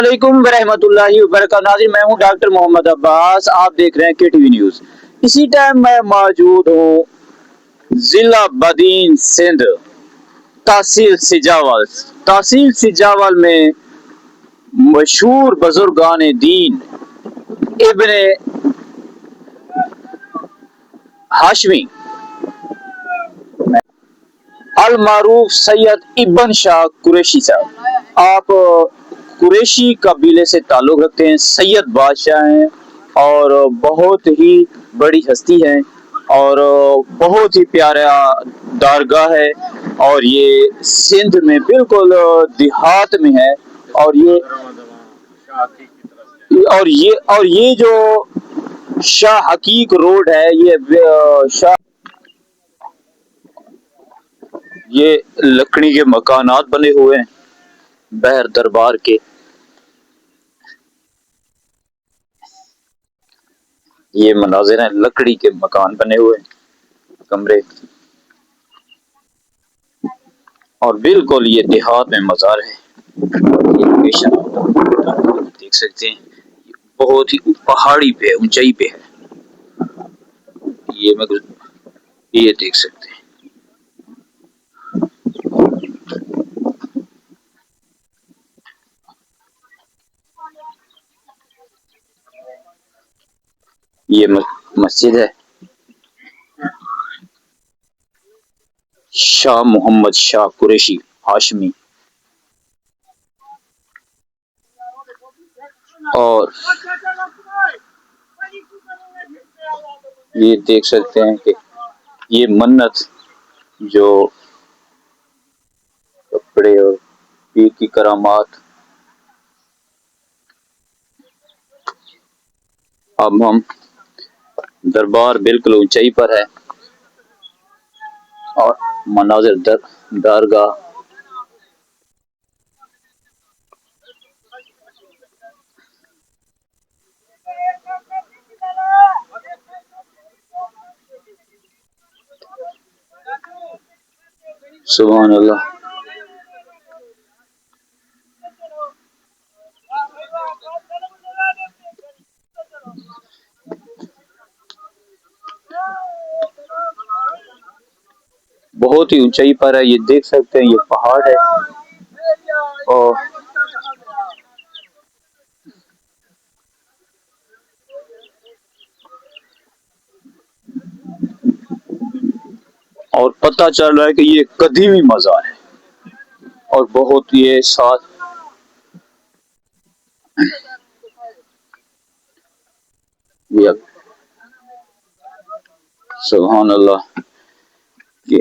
علیکم ورحمۃ اللہ وبرکاتہ ناظرین، میں ہوں ڈاکٹر محمد عباس، آپ دیکھ رہے ہیں کے ٹی وی نیوز۔ اسی ٹائم میں موجود ہوں ضلع بدین سندھ، تحصیل سجاول میں مشہور بزرگان دین ابن ہاشمی المعروف سید ابن شاہ قریشی صاحب، آپ قریشی قبیلے سے تعلق رکھتے ہیں، سید بادشاہ ہیں اور بہت ہی بڑی ہستی ہے اور بہت ہی پیارا دارگاہ ہے، اور یہ سندھ میں بالکل دیہات میں ہے، اور یہ جو شاہ حقیق روڈ ہے، یہ لکڑی کے مکانات بنے ہوئے ہیں بحر دربار کے۔ یہ مناظر ہیں، لکڑی کے مکان بنے ہوئے ہیں، کمرے، اور بالکل یہ دیہات میں مزار ہے۔ یہ لوکیشن دیکھ سکتے ہیں، بہت ہی پہاڑی پہ، اونچائی پہ ہے۔ یہ دیکھ سکتے ہیں۔ یہ مسجد ہے شاہ محمد شاہ قریشی ہاشمی، اور یہ دیکھ سکتے ہیں کہ یہ منت جو کپڑے اور پیر کی کرامات۔ اب ہم دربار بالکل اونچائی پر ہے، اور مناظر درگاہ سبحان اللہ۔ بہت ہی اونچائی پر ہے، یہ دیکھ سکتے ہیں، یہ پہاڑ ہے، اور پتہ چل رہا ہے کہ یہ قدیمی مزار ہے، اور بہت یہ ساتھ یہ سبحان اللہ کہ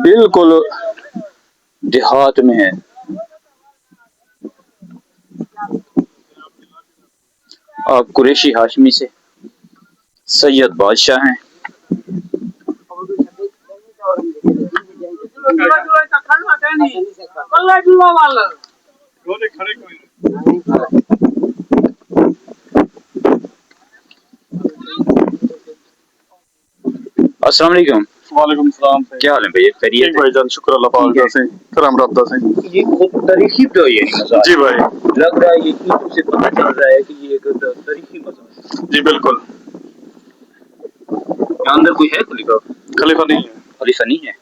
بالکل دیہات میں ہے۔ آپ قریشی ہاشمی سے سید بادشاہ ہیں۔ السلام علیکم۔ وعلیکم السلام۔ کیا حال ہے بھائی؟ خیریت بھائی جان، شکر اللہ پاک کا سے کرم رابطہ سے۔ یہ خود تاریخی تو یہ مزار جی بھائی، لگ رہا ہے، یہ چیزوں سے پتہ چل رہا ہے کہ یہ ایک تاریخی مزار ہے۔ جی بالکل۔ یہاں اندر کوئی ہے خلیفہ؟ خلیفہ نہیں ہے۔ خلیفہ نہیں ہے۔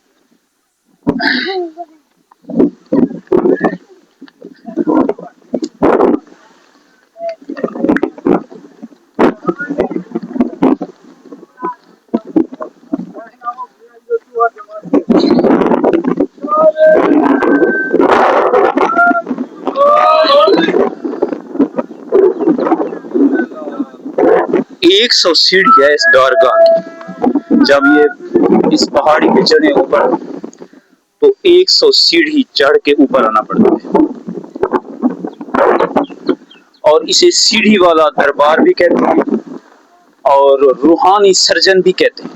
ایک سو سیڑھی ہے اس دارگاہ کی، جب یہ اس پہاڑی پہ چڑھے اوپر تو 100 سیڑھی چڑھ کے اوپر آنا پڑتا ہے، اور اسے سیڑھی والا دربار بھی کہتے ہیں اور روحانی سرجن بھی کہتے ہیں،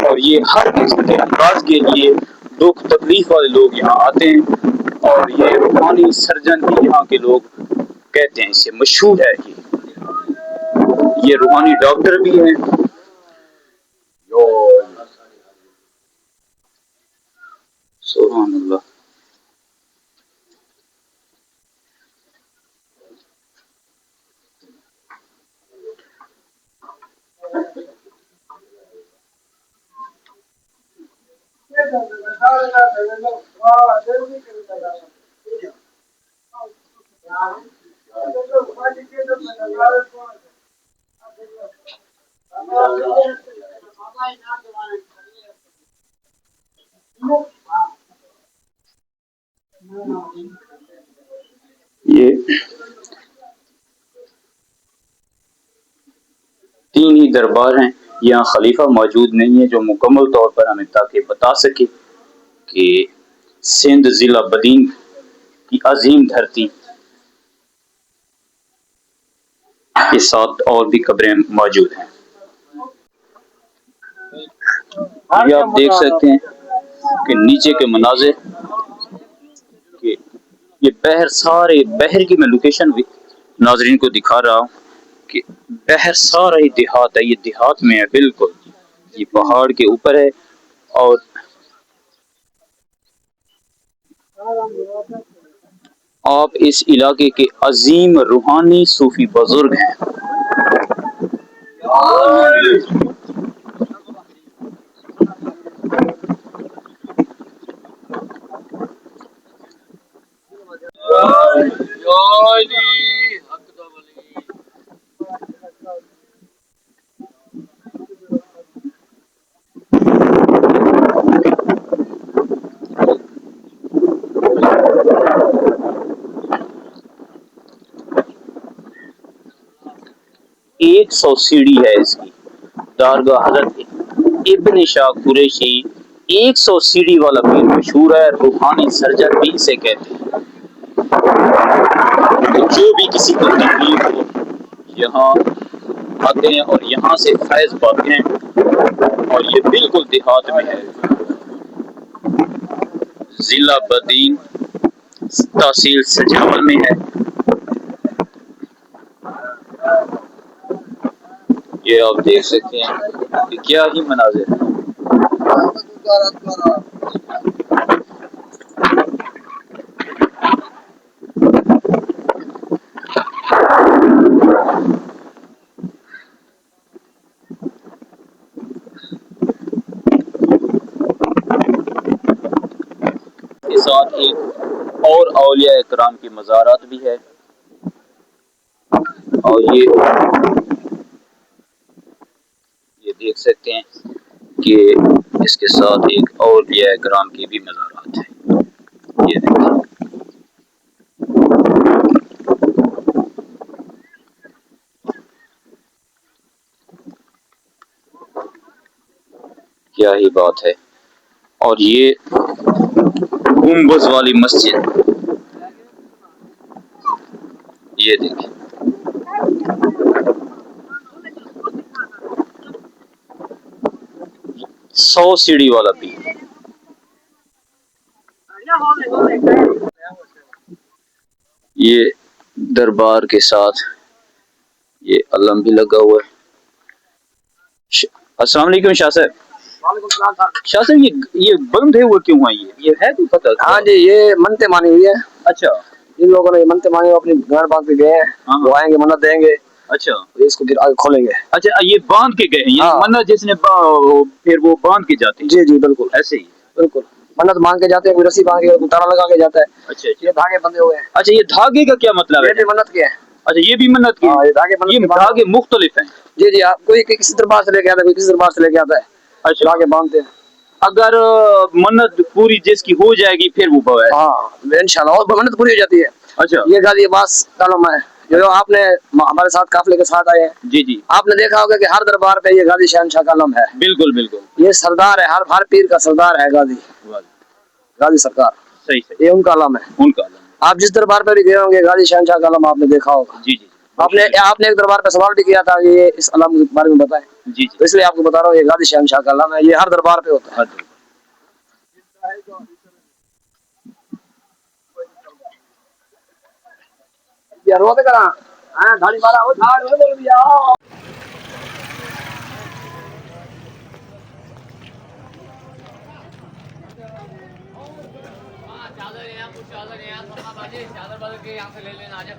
اور یہ ہر قسم کے امراض کے لیے دکھ تکلیف والے لوگ یہاں آتے ہیں، اور یہ روحانی سرجن بھی یہاں کے لوگ کہتے ہیں، اسے مشہور ہے یہ روحانی ڈاکٹر بھی ہیں۔ سبحان اللہ۔ یہ تین ہی دربار ہیں، یہاں خلیفہ موجود نہیں ہے جو مکمل طور پر ہمیں تاکہ بتا سکے کہ سندھ ضلع بدین کی عظیم دھرتی کے ساتھ اور بھی قبریں موجود ہیں۔ یہ آپ دیکھ سکتے ہیں کہ نیچے کے مناظر، کہ یہ بحر، سارے بحر کی میں لوکیشن بھی ناظرین کو دکھا رہا ہوں کہ بحر سارا ہی دیہات ہے، یہ دیہات میں ہے بالکل، یہ پہاڑ کے اوپر ہے۔ اور آپ اس علاقے کے عظیم روحانی صوفی بزرگ ہیں۔ ایک 100 سیڑھی ہے اس کی، دارگاہ حضرت ابن شاہ قریشی 100 سیڑھی والا پیر مشہور ہے، روحانی سرجن بھی اسے کہتے ہیں۔ تو جو بھی کسی کو تکلیف ہو یہاں آتے ہیں اور یہاں سے فیض پاتے ہیں، اور یہ بالکل دیہات میں ہے، ضلع بدین، تحصیل سجاول میں ہے۔ یہ آپ دیکھ سکتے ہیں کہ کیا ہی مناظر ہے۔ کے ساتھ ایک اور اولیاء اکرام کی مزارات بھی ہے، اور یہ دیکھ سکتے ہیں کہ اس کے ساتھ ایک اولیاء اکرام کی بھی مزارات ہے۔ یہ دیکھیں کیا ہی بات ہے۔ اور یہ گنبد والی مسجد، یہ دیکھیں 100 سیڑھی والا بھی۔ یہ دربار کے ساتھ یہ علم بھی لگا ہوا ہے۔ السلام علیکم شاہ صاحب۔ وعلیکم السلام سر۔ شاہ صاحب یہ بند ہے ہوئے کیوں ہے؟ یہ ہے کوئی پتہ؟ ہاں جی، یہ منتیں مانی ہوئی ہے۔ اچھا، جن لوگوں نے یہ منتیں مانی اپنی گھر باندھ کے گئے ہیں، وہ آئیں گے منت دیں گے، اچھا اس کو پھر آگے کھولیں گے۔ اچھا، یہ باندھ کے گئے ہیں، یہ منت جس نے پھر وہ باندھ کے جاتے ہیں؟ جی جی بالکل ایسے ہی بالکل، منت مانگ کے جاتے ہیں، کوئی رسی باندھ کے تارا لگا کے جاتا ہے۔ اچھا یہ دھاگے بندے ہوئے ہیں۔ اچھا، یہ دھاگے کا کیا مطلب یہ ہے؟ بھی منت کے ہیں۔ اچھا، یہ بھی منت کی؟ ہاں، یہ دھاگے منت یہ کے باندھ- دھاگے مختلف ہیں؟ جی جی، آپ کوئی کسی دربار سے لے کے آتا ہے، کوئی کسی دربار سے لے کے آتا ہے، اچھا، دھاگے باندھتے ہیں۔ اگر منت پوری جس کی ہو جائے گی پھر وہ بوائے؟ ہاں انشاءاللہ، اور منت پوری ہو جاتی ہے۔ اچھا یہ غازی عباس کا علم ہے، جو آپ نے ہمارے ساتھ قافلے کے ساتھ آئے ہیں، جی جی آپ نے دیکھا ہوگا کہ ہر دربار پہ یہ غازی شہنشاہ کا علم ہے۔ بالکل بالکل، یہ سردار ہے، ہر پیر کا سردار ہے غازی، غازی سرکار، صحیح صحیح، یہ ان کا علم ہے۔ ان کا علم ہے۔ آپ جس دربار پہ بھی گئے ہوں گے غازی شہنشاہ کا علم آپ نے دیکھا ہوگا۔ جی جی آپ نے ایک دربار پہ سوال بھی کیا تھا کہ یہ اس علم کے بارے میں بتائیں، جی تو اس لیے آپ کو بتا رہا ہوں، یہ غازی شہنشاہ کا علم ہے، یہ ہر دربار پہ ہوتا ہے۔ جی، یہ روتے کرا ہاں دھاڑی مارا ہو دھاڑ ہو بول دیا۔ چادر بدل کے یہاں سے لے لینا آ جا۔